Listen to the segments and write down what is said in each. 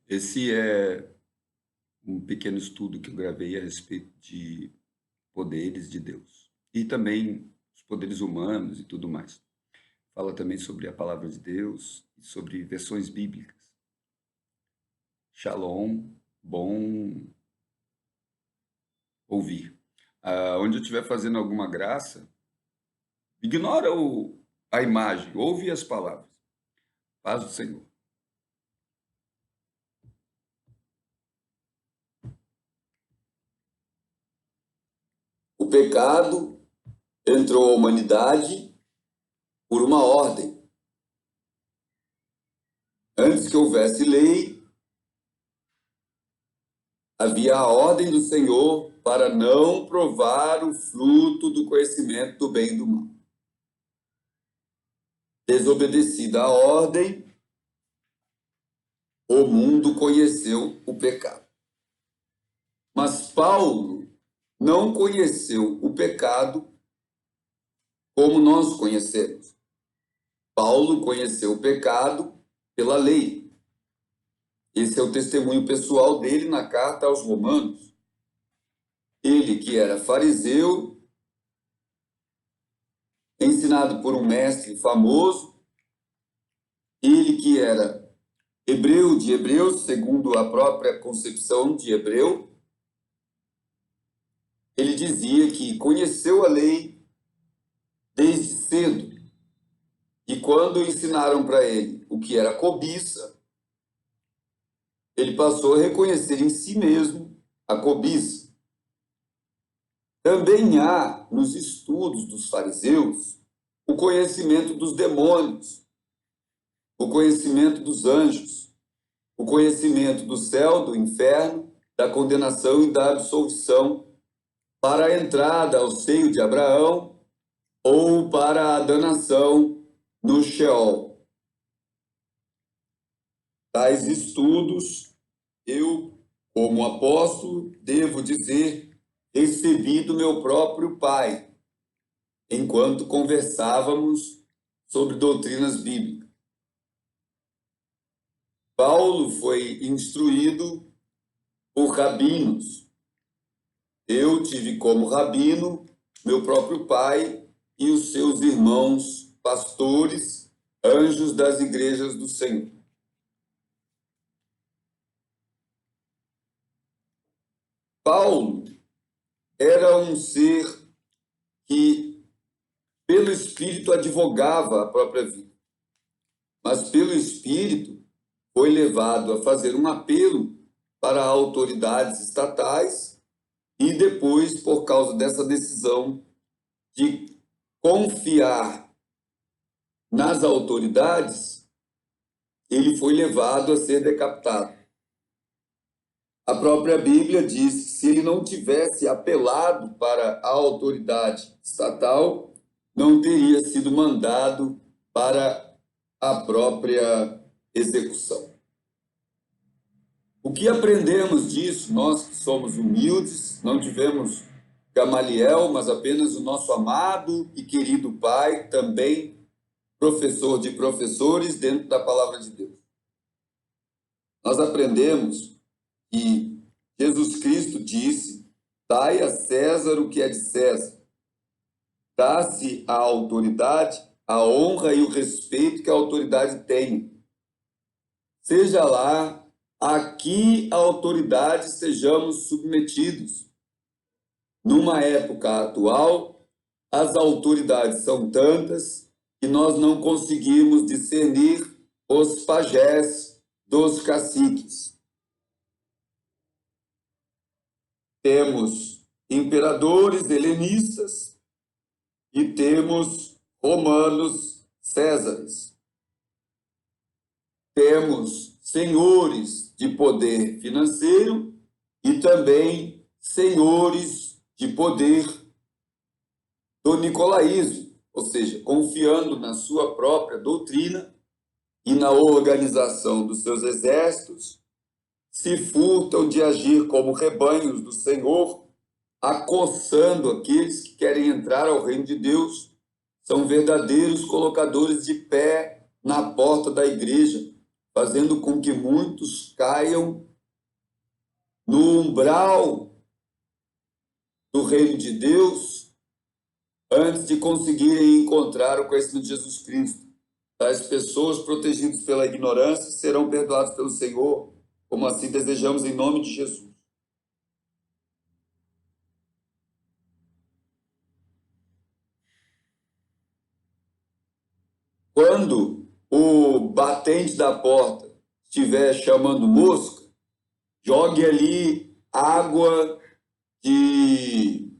Esse é um pequeno estudo que eu gravei a respeito de poderes de Deus e também os poderes humanos e tudo mais. Fala também sobre a palavra de Deus e sobre versões bíblicas. Shalom, bom ouvir. Onde eu estiver fazendo alguma graça, ignora a imagem, ouve as palavras. Paz do Senhor. O pecado entrou à humanidade por uma ordem. Antes que houvesse lei, havia a ordem do Senhor para não provar o fruto do conhecimento do bem e do mal. Desobedecida a ordem, o mundo conheceu o pecado. Mas Paulo não conheceu o pecado como nós conhecemos. Paulo conheceu o pecado pela lei. Esse é o testemunho pessoal dele na carta aos Romanos. Ele, que era fariseu, ensinado por um mestre famoso, ele que era hebreu de hebreus, segundo a própria concepção de hebreu, ele dizia que conheceu a lei desde cedo. E quando ensinaram para ele o que era cobiça, ele passou a reconhecer em si mesmo a cobiça. Também há nos estudos dos fariseus o conhecimento dos demônios, o conhecimento dos anjos, o conhecimento do céu, do inferno, da condenação e da absolvição para a entrada ao seio de Abraão ou para a danação no Sheol. Tais estudos, eu, como apóstolo, devo dizer, recebi do meu próprio pai, enquanto conversávamos sobre doutrinas bíblicas. Paulo foi instruído por rabinos. Eu tive como rabino meu próprio pai e os seus irmãos pastores, anjos das igrejas do Senhor. Paulo era um ser que, pelo Espírito, advogava a própria vida, mas pelo Espírito foi levado a fazer um apelo para autoridades estatais e depois, por causa dessa decisão de confiar nas autoridades, ele foi levado a ser decapitado. A própria Bíblia diz que se ele não tivesse apelado para a autoridade estatal, não teria sido mandado para a própria execução. O que aprendemos disso, nós que somos humildes, não tivemos Gamaliel, mas apenas o nosso amado e querido Pai, também professor de professores dentro da palavra de Deus. Nós aprendemos que Jesus Cristo disse: dai a César o que é de César. Dá-se à autoridade a honra e o respeito que a autoridade tem. Seja lá a que autoridade sejamos submetidos. Numa época atual, as autoridades são tantas que nós não conseguimos discernir os pajés dos caciques. Temos imperadores helenistas e temos romanos césares. Temos senhores de poder financeiro e também senhores de poder do nicolaísmo, ou seja, confiando na sua própria doutrina e na organização dos seus exércitos, se furtam de agir como rebanhos do Senhor, acossando aqueles que querem entrar ao reino de Deus, são verdadeiros colocadores de pé na porta da igreja, fazendo com que muitos caiam no umbral do reino de Deus antes de conseguirem encontrar o conhecimento de Jesus Cristo. Tais pessoas protegidas pela ignorância serão perdoadas pelo Senhor, como assim desejamos em nome de Jesus. Quando o batente da porta estiver chamando mosca, jogue ali água de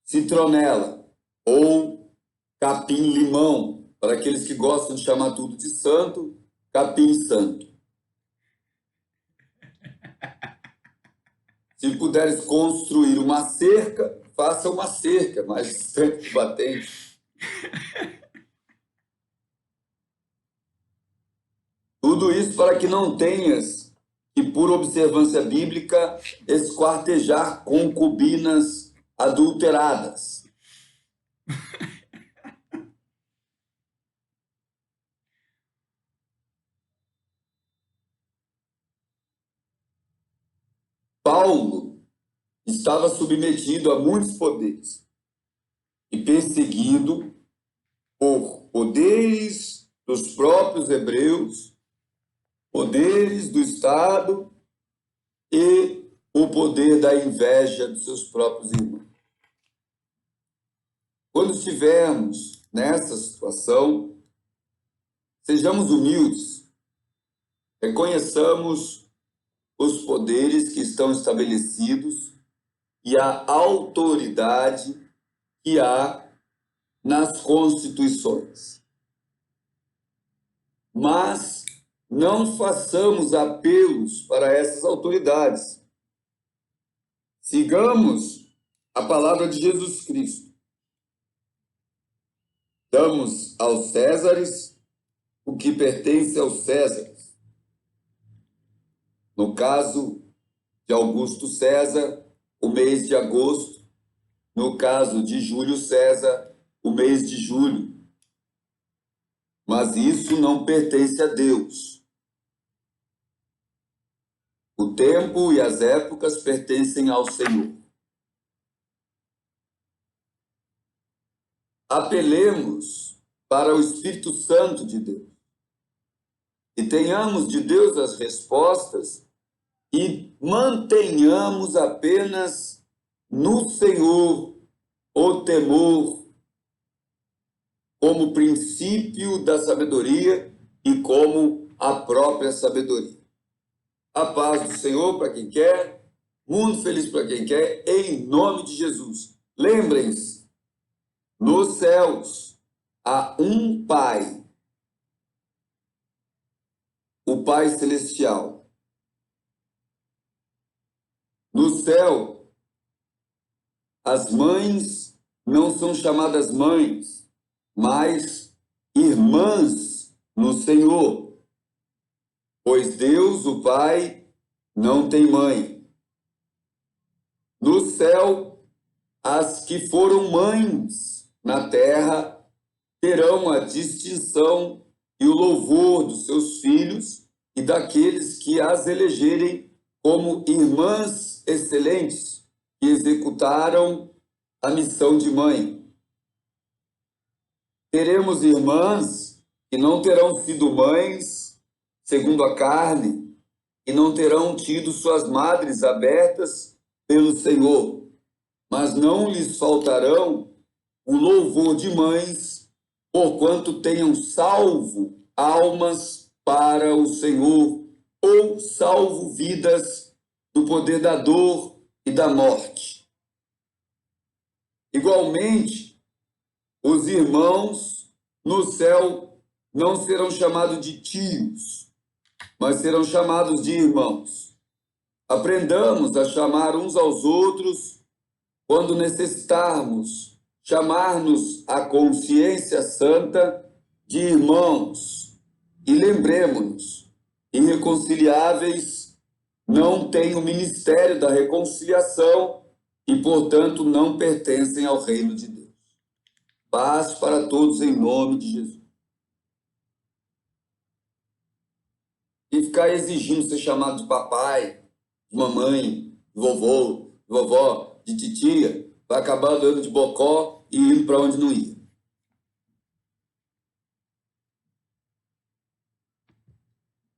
citronela ou capim-limão, para aqueles que gostam de chamar tudo de santo, capim-santo. Se puderes construir uma cerca, faça uma cerca mais distante do batente. Tudo isso para que não tenhas que, por observância bíblica, esquartejar concubinas adulteradas. Paulo estava submetido a muitos poderes e perseguido por poderes dos próprios hebreus, poderes do Estado e o poder da inveja dos seus próprios irmãos. Quando estivermos nessa situação, sejamos humildes, reconheçamos os poderes que estão estabelecidos e a autoridade que há nas constituições. Mas não façamos apelos para essas autoridades. Sigamos a palavra de Jesus Cristo. Damos aos Césares o que pertence aos Césares. No caso de Augusto César, o mês de agosto. No caso de Júlio César, o mês de julho. Mas isso não pertence a Deus. O tempo e as épocas pertencem ao Senhor. Apelemos para o Espírito Santo de Deus. E tenhamos de Deus as respostas e mantenhamos apenas no Senhor o temor como princípio da sabedoria e como a própria sabedoria. A paz do Senhor para quem quer, mundo feliz para quem quer, em nome de Jesus. Lembrem-se, nos céus há um Pai, o Pai Celestial. No céu, as mães não são chamadas mães, mas irmãs no Senhor, pois Deus, o Pai, não tem mãe. No céu, as que foram mães na terra terão a distinção e o louvor dos seus filhos e daqueles que as elegerem como irmãs excelentes que executaram a missão de mãe. Teremos irmãs que não terão sido mães segundo a carne e não terão tido suas madres abertas pelo Senhor, mas não lhes faltarão o louvor de mães, porquanto tenham salvo almas para o Senhor, ou salvo vidas do poder da dor e da morte. Igualmente, os irmãos no céu não serão chamados de tios, mas serão chamados de irmãos. Aprendamos a chamar uns aos outros quando necessitarmos chamar-nos à consciência santa de irmãos. E lembremos-nos, irreconciliáveis não têm o ministério da reconciliação e, portanto, não pertencem ao reino de Deus. Paz para todos em nome de Jesus. e ficar exigindo ser chamado de papai, de mamãe, de vovô, de vovó, de titia, vai acabar andando de bocó e indo para onde não ia.